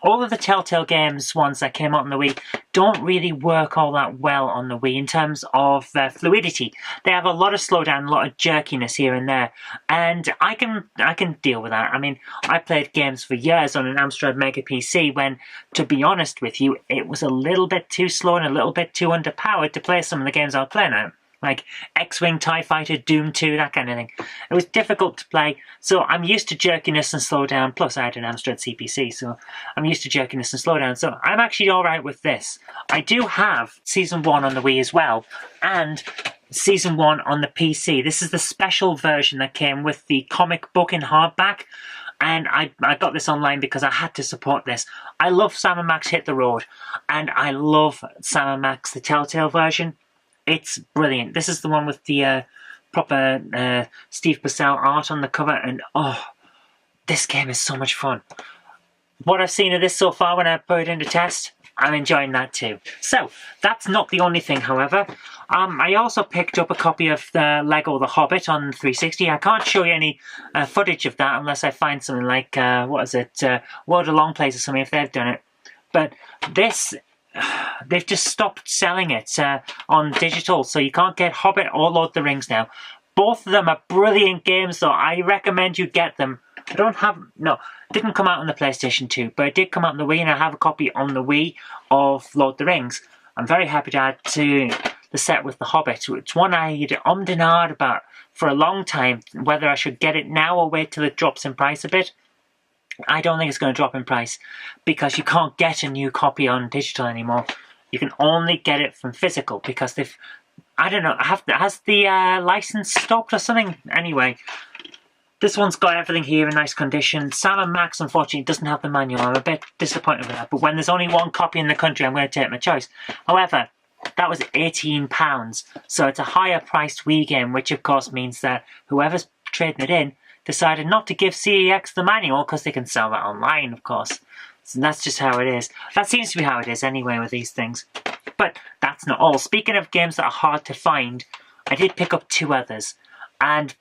all of the Telltale Games ones that came out on the Wii don't really work all that well on the Wii in terms of fluidity. They have a lot of slowdown, a lot of jerkiness here and there, and I can deal with that. I mean, I played games for years on an Amstrad Mega PC when, to be honest with you, it was a little bit too slow and a little bit too underpowered to play some of the games I was playing at. Like X-Wing, TIE Fighter, Doom 2, that kind of thing. It was difficult to play, so I'm used to jerkiness and slowdown, plus I had an Amstrad CPC, so I'm used to jerkiness and slowdown, so I'm actually alright with this. I do have Season 1 on the Wii as well, and Season 1 on the PC. This is the special version that came with the comic book in hardback, and I got this online because I had to support this. I love Sam & Max Hit the Road, and I love Sam & Max the Telltale version. It's brilliant. This is the one with the proper Steve Purcell art on the cover, and oh, this game is so much fun. What I've seen of this so far when I put it into test, I'm enjoying that too. So, that's not the only thing, however. I also picked up a copy of the Lego The Hobbit on 360. I can't show you any footage of that unless I find something like, World of Long Plays or something, if they've done it. But this... they've just stopped selling it on digital, so you can't get Hobbit or Lord of the Rings now. Both of them are brilliant games, though. I recommend you get them. It didn't come out on the PlayStation 2, but it did come out on the Wii, and I have a copy on the Wii of Lord of the Rings. I'm very happy to add to the set with the Hobbit. It's one I'd ummed and ahed about for a long time, whether I should get it now or wait till it drops in price a bit. I don't think it's going to drop in price because you can't get a new copy on digital anymore. You can only get it from physical because they've... I don't know, has the license stopped or something? Anyway, this one's got everything here in nice condition. Sam & Max, unfortunately, doesn't have the manual. I'm a bit disappointed with that. But when there's only one copy in the country, I'm going to take my choice. However, that was £18. So it's a higher priced Wii game, which of course means that whoever's trading it in decided not to give CEX the manual because they can sell that online, of course. So that's just how it is. That seems to be how it is anyway with these things. But that's not all. Speaking of games that are hard to find, I did pick up 2 others. And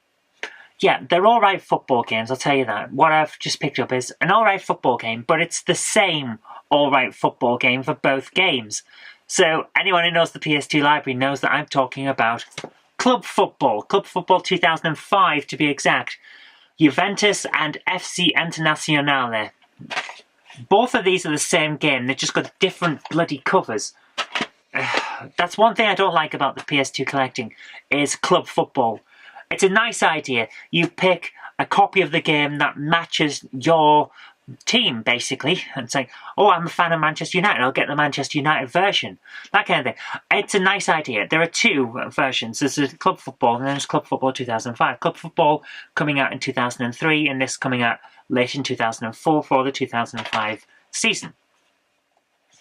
yeah, they're alright football games, I'll tell you that. What I've just picked up is an alright football game, but it's the same alright football game for both games. So anyone who knows the PS2 library knows that I'm talking about Club Football. Club Football 2005 to be exact. Juventus and FC Internazionale. Both of these are the same game, they've just got different bloody covers. That's one thing I don't like about the PS2 collecting, is Club Football. It's a nice idea. You pick a copy of the game that matches your team, basically. And it's like, oh, I'm a fan of Manchester United, I'll get the Manchester United version. That kind of thing. It's a nice idea. There are 2 versions. There's a Club Football and then there's Club Football 2005. Club Football coming out in 2003 and this coming out late in 2004 for the 2005 season.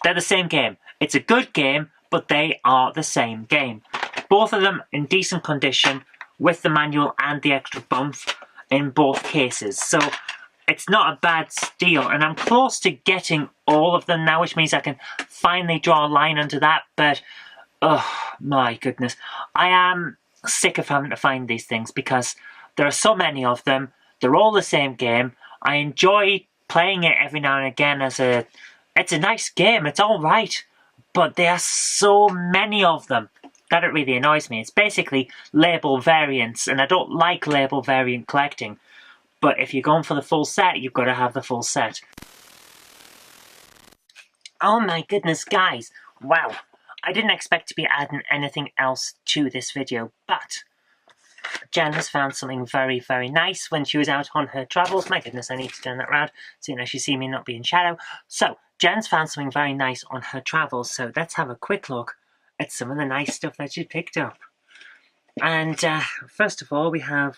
They're the same game. It's a good game, but they are the same game. Both of them in decent condition, with the manual and the extra bump in both cases. So it's not a bad deal, and I'm close to getting all of them now, which means I can finally draw a line under that. But oh my goodness, I am sick of having to find these things because there are so many of them. They're all the same game. I enjoy playing it every now and again it's a nice game, it's alright, but there are so many of them that it really annoys me. It's basically label variants, and I don't like label variant collecting. But if you're going for the full set, you've got to have the full set. Oh my goodness, guys. Wow. I didn't expect to be adding anything else to this video, but Jen has found something very, very nice when she was out on her travels. My goodness, I need to turn that around so you see me not be in shadow. So, Jen's found something very nice on her travels, so let's have a quick look at some of the nice stuff that she picked up. And first of all, we have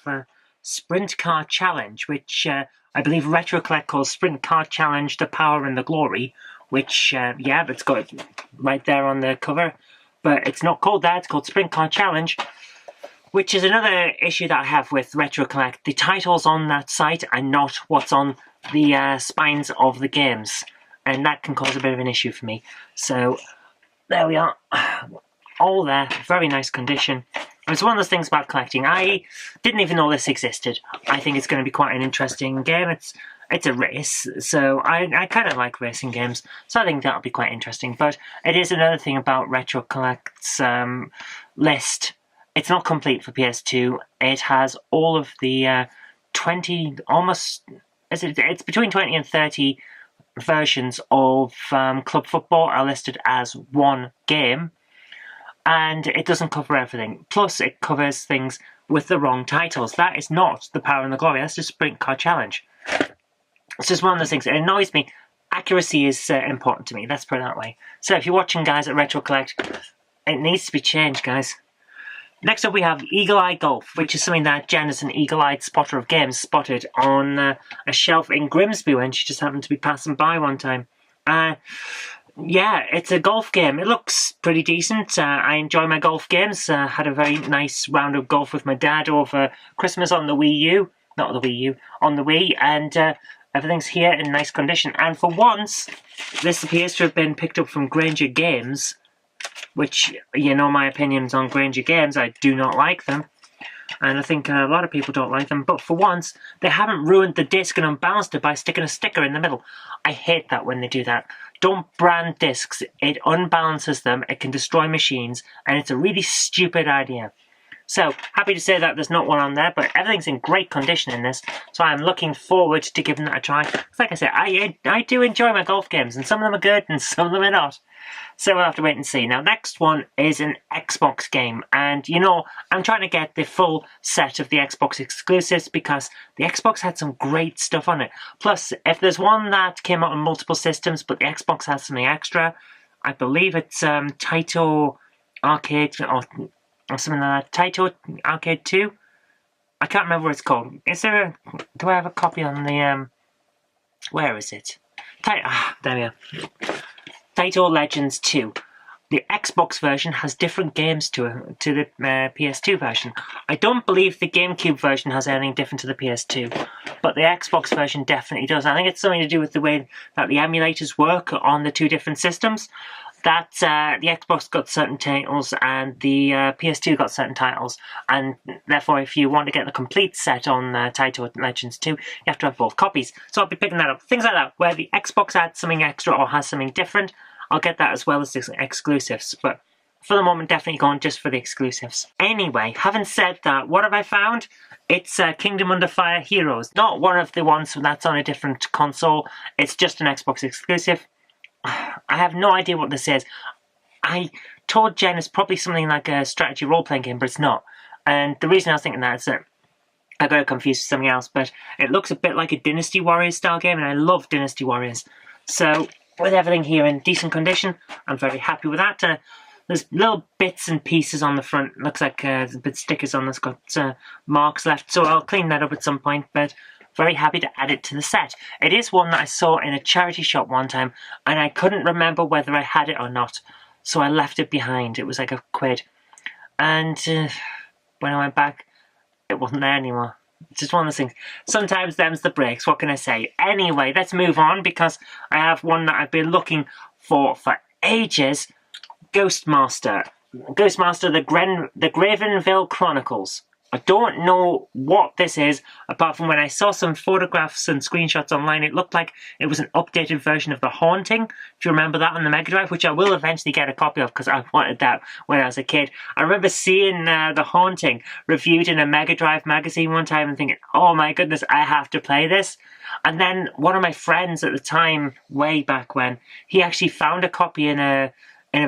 Sprint Car Challenge, which I believe RetroCollect calls Sprint Car Challenge The Power and the Glory, which, yeah, that's got it right there on the cover. But it's not called that, it's called Sprint Car Challenge, which is another issue that I have with RetroCollect. The titles on that site are not what's on the spines of the games, and that can cause a bit of an issue for me. So, there we are. All there, very nice condition. It's one of those things about collecting. I didn't even know this existed. I think it's going to be quite an interesting game. It's a race, so I kind of like racing games, so I think that'll be quite interesting. But it is another thing about RetroCollect's list. It's not complete for PS2. It has all of the 20, almost, it's between 20 and 30 versions of Club Football are listed as one game. And it doesn't cover everything. Plus, it covers things with the wrong titles. That is not The Power and the Glory. That's just Sprint Car Challenge. It's just one of those things. It annoys me. Accuracy is important to me. Let's put it that way. So if you're watching, guys, at RetroCollect, it needs to be changed, guys. Next up, we have Eagle Eye Golf, which is something that Jen, as an eagle-eyed spotter of games, spotted on a shelf in Grimsby when she just happened to be passing by one time. Yeah, it's a golf game. It looks pretty decent. I enjoy my golf games. Had a very nice round of golf with my dad over Christmas on the Wii U. Not the Wii U, on the Wii. And everything's here in nice condition. And for once, this appears to have been picked up from Granger Games, which, you know my opinions on Granger Games. I do not like them. And I think a lot of people don't like them. But for once, they haven't ruined the disc and unbalanced it by sticking a sticker in the middle. I hate that when they do that. Don't brand discs. It unbalances them, it can destroy machines, and it's a really stupid idea. So, happy to say that there's not one on there, but everything's in great condition in this, so I'm looking forward to giving that a try. Like I said, I do enjoy my golf games, and some of them are good, and some of them are not. So we'll have to wait and see. Now, next one is an Xbox game, and you know, I'm trying to get the full set of the Xbox exclusives because the Xbox had some great stuff on it. Plus, if there's one that came out on multiple systems, but the Xbox has something extra, I believe it's Taito Arcade, or something like that. Taito Arcade 2? I can't remember what it's called. Is there do I have a copy on the, where is it? There we are. Taito Legends 2. The Xbox version has different games to the PS2 version. I don't believe the GameCube version has anything different to the PS2, but the Xbox version definitely does. I think it's something to do with the way that the emulators work on the two different systems. That the Xbox got certain titles and the PS2 got certain titles, and therefore if you want to get the complete set on Taito Legends 2, you have to have both copies. So I'll be picking that up. Things like that, where the Xbox adds something extra or has something different, I'll get that as well as the exclusives, but for the moment definitely going just for the exclusives. Anyway, having said that, what have I found? It's Kingdom Under Fire Heroes. Not one of the ones that's on a different console, it's just an Xbox exclusive. I have no idea what this is. I told Jen it's probably something like a strategy role-playing game, but it's not. And the reason I was thinking that is that I got it confused with something else, but it looks a bit like a Dynasty Warriors style game, and I love Dynasty Warriors. So, with everything here in decent condition, I'm very happy with that. There's little bits and pieces on the front. Looks like there's a bit of stickers on this, got marks left, so I'll clean that up at some point, but very happy to add it to the set. It is one that I saw in a charity shop one time, and I couldn't remember whether I had it or not. so I left it behind. It was like £1. And when I went back, it wasn't there anymore. It's just one of those things. Sometimes them's the breaks, what can I say? Anyway, let's move on, because I have one that I've been looking for ages. Ghostmaster, the Gravenville Chronicles. I don't know what this is, apart from when I saw some photographs and screenshots online, it looked like it was an updated version of The Haunting. If you remember that on the Mega Drive, which I will eventually get a copy of because I wanted that when I was a kid. I remember seeing The Haunting reviewed in a Mega Drive magazine one time and thinking, oh my goodness, I have to play this. And then one of my friends at the time, way back when, he actually found a copy in a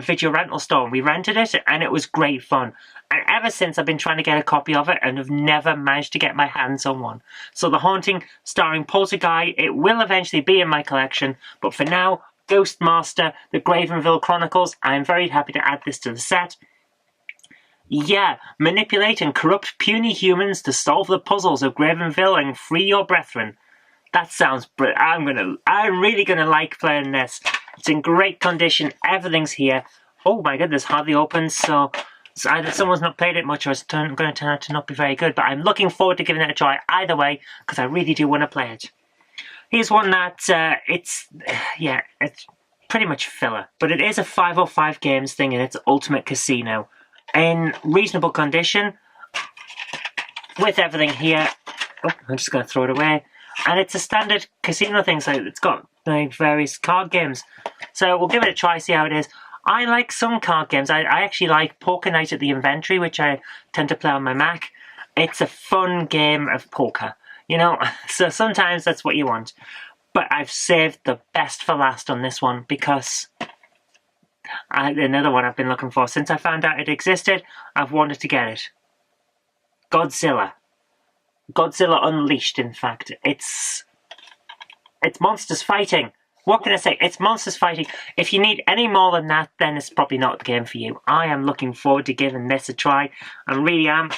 video rental store, and we rented it, and it was great fun. And ever since, I've been trying to get a copy of it and have never managed to get my hands on one. So The Haunting, starring Poltergeist, it will eventually be in my collection, but for now, Ghostmaster, the Gravenville Chronicles, I'm very happy to add this to the set. Yeah, manipulate and corrupt puny humans to solve the puzzles of Gravenville and free your brethren. That sounds brilliant. I'm really gonna like playing this. It's in great condition. Everything's here. Oh my goodness, hardly opens. So either someone's not played it much, or it's going to turn out to not be very good. But I'm looking forward to giving it a try either way, because I really do want to play it. Here's one that it's pretty much filler, but it is a 505 games thing in its Ultimate Casino, in reasonable condition, with everything here. Oh, I'm just going to throw it away. And it's a standard casino thing, so it's got like various card games. So we'll give it a try, see how it is. I like some card games. I actually like Poker Night at the Inventory, which I tend to play on my Mac. It's a fun game of poker, you know, so sometimes that's what you want. But I've saved the best for last on this one, because another one I've been looking for. Since I found out it existed, I've wanted to get it. Godzilla. Godzilla Unleashed, in fact. It's monsters fighting. What can I say? It's monsters fighting. If you need any more than that, then it's probably not the game for you. I am looking forward to giving this a try. I really am.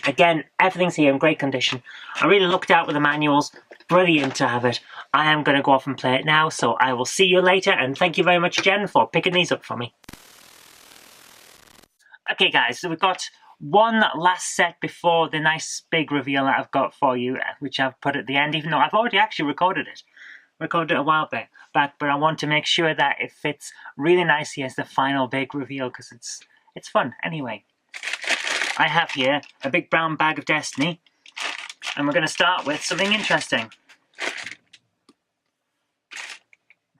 Again, everything's here in great condition. I really looked out with the manuals. Brilliant to have it. I am going to go off and play it now, so I will see you later, and thank you very much, Jen, for picking these up for me. Okay, guys, so we've got one last set before the nice big reveal that I've got for you, which I've put at the end, even though I've already actually recorded it. Recorded it a while back, but I want to make sure that it fits really nicely as the final big reveal, because it's fun. Anyway, I have here a big brown bag of destiny, and we're going to start with something interesting.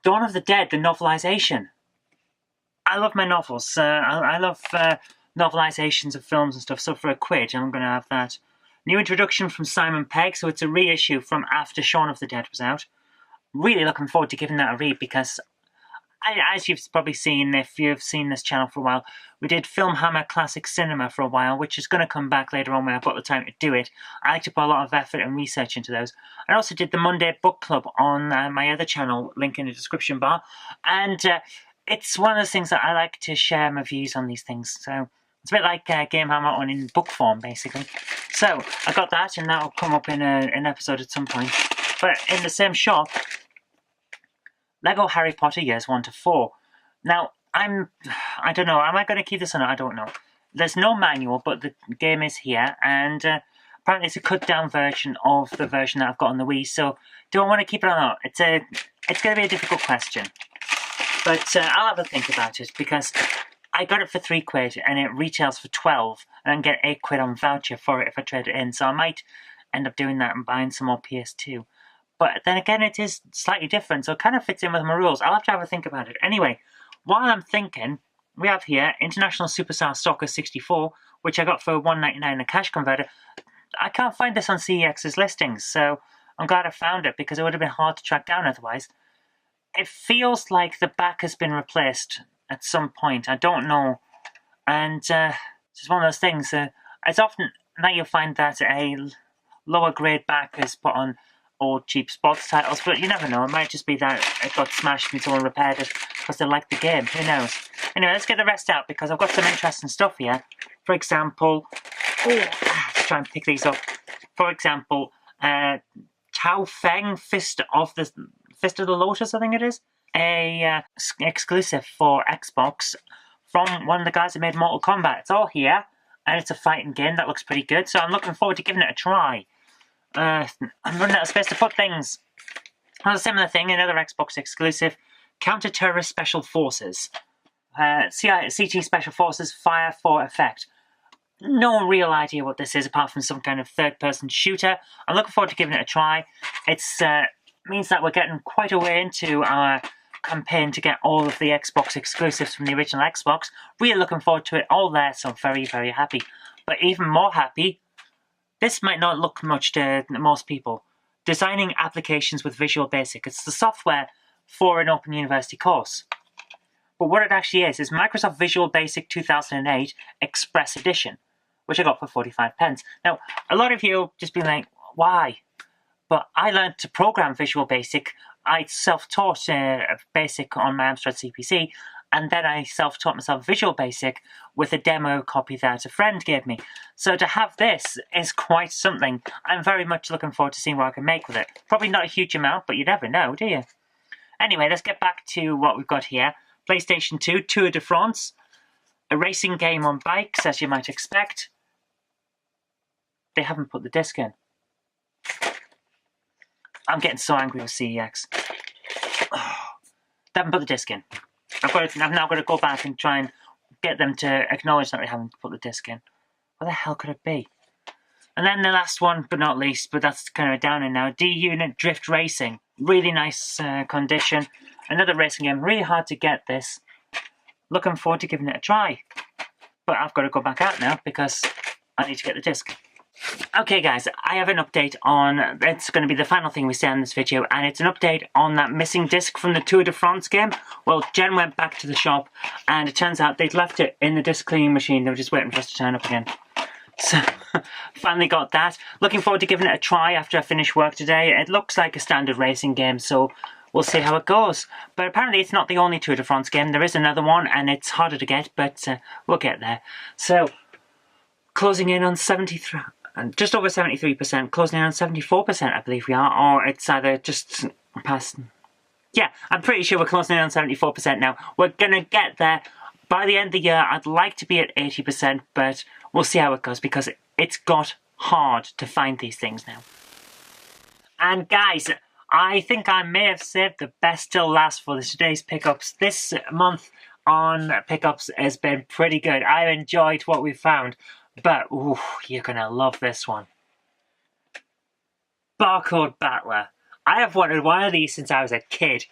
Dawn of the Dead, the novelization. I love my novels. I love novelizations of films and stuff, so for £1, I'm going to have that. New introduction from Simon Pegg, so it's a reissue from after Shaun of the Dead was out. Really looking forward to giving that a read, because as you've probably seen, if you've seen this channel for a while, we did Film Hammer Classic Cinema for a while, which is going to come back later on when I've got the time to do it. I like to put a lot of effort and research into those. I also did the Monday Book Club on my other channel, link in the description bar, and it's one of those things that I like to share my views on these things. So it's a bit like Game Hammer on in book form, basically. So I got that, and that'll come up in an episode at some point. But in the same shop, Lego Harry Potter Years 1 to 4. Now, I don't know, am I going to keep this or not? I don't know. There's no manual, but the game is here, and apparently it's a cut down version of the version that I've got on the Wii, so do I want to keep it or not? It's going to be a difficult question. But I'll have a think about it, because I got it for £3 and it retails for 12, and I can get £8 on voucher for it if I trade it in, so I might end up doing that and buying some more PS2. But then again, it is slightly different, so it kind of fits in with my rules. I'll have to have a think about it. Anyway, while I'm thinking, we have here International Superstar Soccer 64, which I got for $1.99 a cash converter. I can't find this on CEX's listings, so I'm glad I found it, because it would have been hard to track down otherwise. It feels like the back has been replaced at some point. I don't know. And it's just one of those things. It's often now you'll find that a lower grade back is put on old cheap sports titles, but you never know. It might just be that it got smashed and someone repaired it because they liked the game. Who knows? Anyway, let's get the rest out, because I've got some interesting stuff here. For example, let's try and pick these up. For example, Type Hao Feng, Fist of the Lotus, I think it is. A exclusive for Xbox from one of the guys that made Mortal Kombat. It's all here, and it's a fighting game that looks pretty good, so I'm looking forward to giving it a try. I'm running out of space to put things. A similar thing, another Xbox exclusive, Counter-Terrorist Special Forces. CT Special Forces Fire for Effect. No real idea what this is apart from some kind of third-person shooter. I'm looking forward to giving it a try. It means that we're getting quite a way into our campaign to get all of the Xbox exclusives from the original Xbox. Really looking forward to it all there, so I'm very, very happy. But even more happy, this might not look much to most people. Designing applications with Visual Basic. It's the software for an Open University course. But what it actually is Microsoft Visual Basic 2008 Express Edition, which I got for 45 pence. Now, a lot of you just be like, why? But I learned to program Visual Basic. I self-taught Basic on my Amstrad CPC, and then I self-taught myself Visual Basic with a demo copy that a friend gave me. So to have this is quite something. I'm very much looking forward to seeing what I can make with it. Probably not a huge amount, but you never know, do you? Anyway, let's get back to what we've got here. PlayStation 2, Tour de France. A racing game on bikes, as you might expect. They haven't put the disc in. I'm getting so angry with CEX. They haven't put the disc in. I've now got to go back and try and get them to acknowledge that they haven't put the disc in. What the hell could it be? And then the last one, but not least, but that's kind of a downer now. D-Unit Drift Racing. Really nice condition. Another racing game. Really hard to get this. Looking forward to giving it a try. But I've got to go back out now because I need to get the disc. Okay guys, I have an update on, it's going to be the final thing we say in this video, and it's an update on that missing disc from the Tour de France game. Well, Jen went back to the shop, and it turns out they'd left it in the disc cleaning machine. They were just waiting for us to turn up again. So, finally got that. Looking forward to giving it a try after I finish work today. It looks like a standard racing game, so we'll see how it goes. But apparently it's not the only Tour de France game. There is another one, and it's harder to get, but we'll get there. So, closing in on 73... and just over 73%, closing in on 74%, I believe we are, or it's either just past... Yeah, I'm pretty sure we're closing in on 74% now. We're gonna get there. By the end of the year, I'd like to be at 80%, but we'll see how it goes, because it's got hard to find these things now. And guys, I think I may have saved the best till last for today's pickups. This month on pickups has been pretty good. I enjoyed what we found. But, ooh, you're going to love this one. Barcode Battler. I have wanted one of these since I was a kid.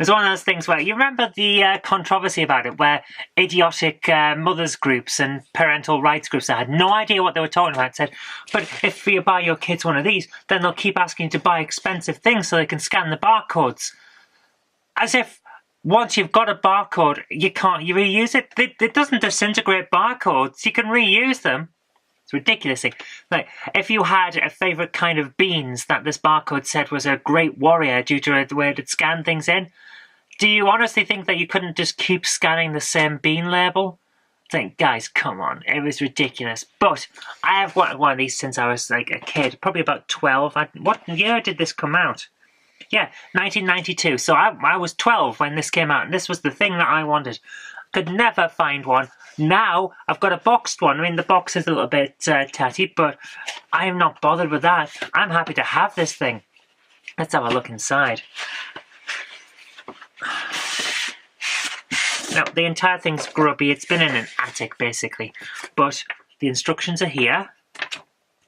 It's one of those things where, you remember the controversy about it, where idiotic mothers groups and parental rights groups that had no idea what they were talking about said, but if you buy your kids one of these, then they'll keep asking you to buy expensive things so they can scan the barcodes. As if once you've got a barcode, you reuse it. It doesn't disintegrate barcodes. You can reuse them. It's ridiculous. Like, if you had a favourite kind of beans that this barcode said was a great warrior due to the way it scanned things in, do you honestly think that you couldn't just keep scanning the same bean label? Think, guys, come on. It was ridiculous. But I have wanted one of these since I was like a kid, probably about 12. What year did this come out? Yeah, 1992. So I was 12 when this came out, and this was the thing that I wanted. Could never find one. Now, I've got a boxed one. I mean, the box is a little bit tatty, but I am not bothered with that. I'm happy to have this thing. Let's have a look inside. Now, the entire thing's grubby. It's been in an attic, basically. But the instructions are here.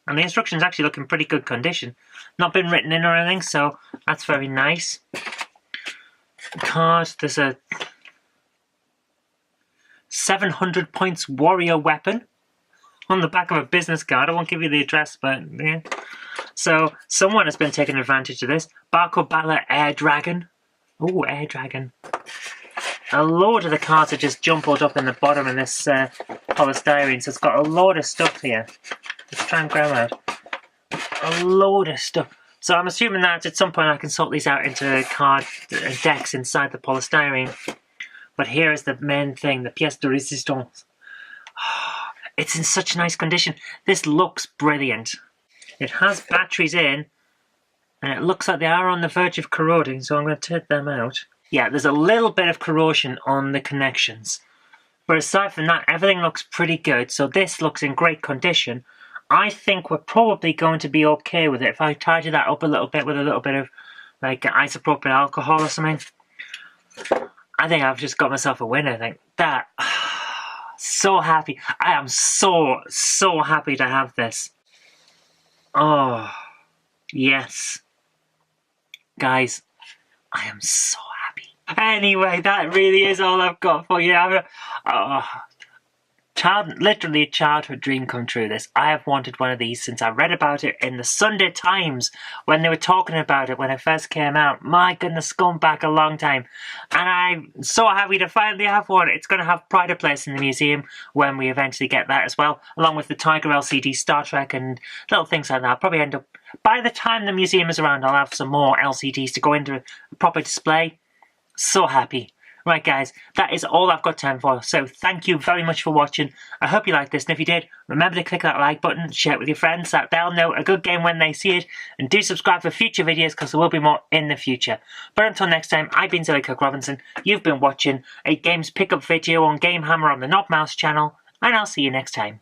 And the instructions actually look in pretty good condition. Not been written in or anything, so that's very nice. Card, there's a 700 points warrior weapon on the back of a business card. I won't give you the address, but yeah. So, someone has been taking advantage of this. Barcode Battler Air Dragon. Ooh, Air Dragon. A load of the cards are just jumbled up in the bottom in this polystyrene, so it's got a load of stuff here. Let's try and grab out. A load of stuff. So I'm assuming that at some point I can sort these out into card decks inside the polystyrene. But here is the main thing, the pièce de résistance. Oh, it's in such nice condition. This looks brilliant. It has batteries in. And it looks like they are on the verge of corroding, so I'm going to take them out. Yeah, there's a little bit of corrosion on the connections. But aside from that, everything looks pretty good. So this looks in great condition. I think we're probably going to be okay with it. If I tidy that up a little bit with a little bit of like isopropyl alcohol or something, I think I've just got myself a winner. I think that, so happy. I am so happy to have this. Oh, yes. Guys, I am so happy. Anyway, that really is all I've got for you. Literally a childhood dream come true, this. I have wanted one of these since I read about it in the Sunday Times when they were talking about it when it first came out. My goodness, going back a long time. And I'm so happy to finally have one. It's going to have pride of place in the museum when we eventually get that as well, along with the Tiger LCD Star Trek and little things like that. I'll probably end up, by the time the museum is around, I'll have some more LCDs to go into a proper display. So happy. Right guys, that is all I've got time for, so thank you very much for watching. I hope you liked this, and if you did, remember to click that like button, share it with your friends, so that they'll know a good game when they see it, and do subscribe for future videos because there will be more in the future. But until next time, I've been Kirk-Robinson, you've been watching a games pickup video on Game Hammer on the Knob Mouse channel, and I'll see you next time.